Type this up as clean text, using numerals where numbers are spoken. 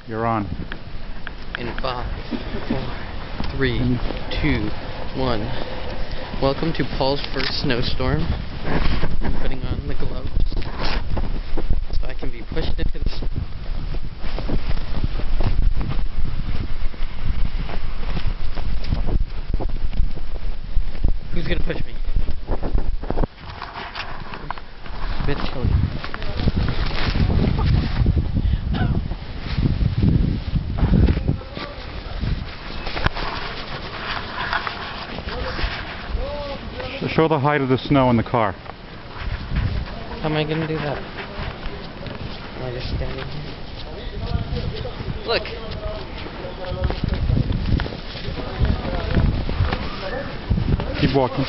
You're on. In 5, 4, 3, 2, 1. Welcome to Paul's first snowstorm. I'm putting on the gloves so I can be pushed into the snow. Who's gonna push me? It's a bit chilly. Show the height of the snow in the car. How am I gonna do that? Am I just standing here? Look! Keep walking.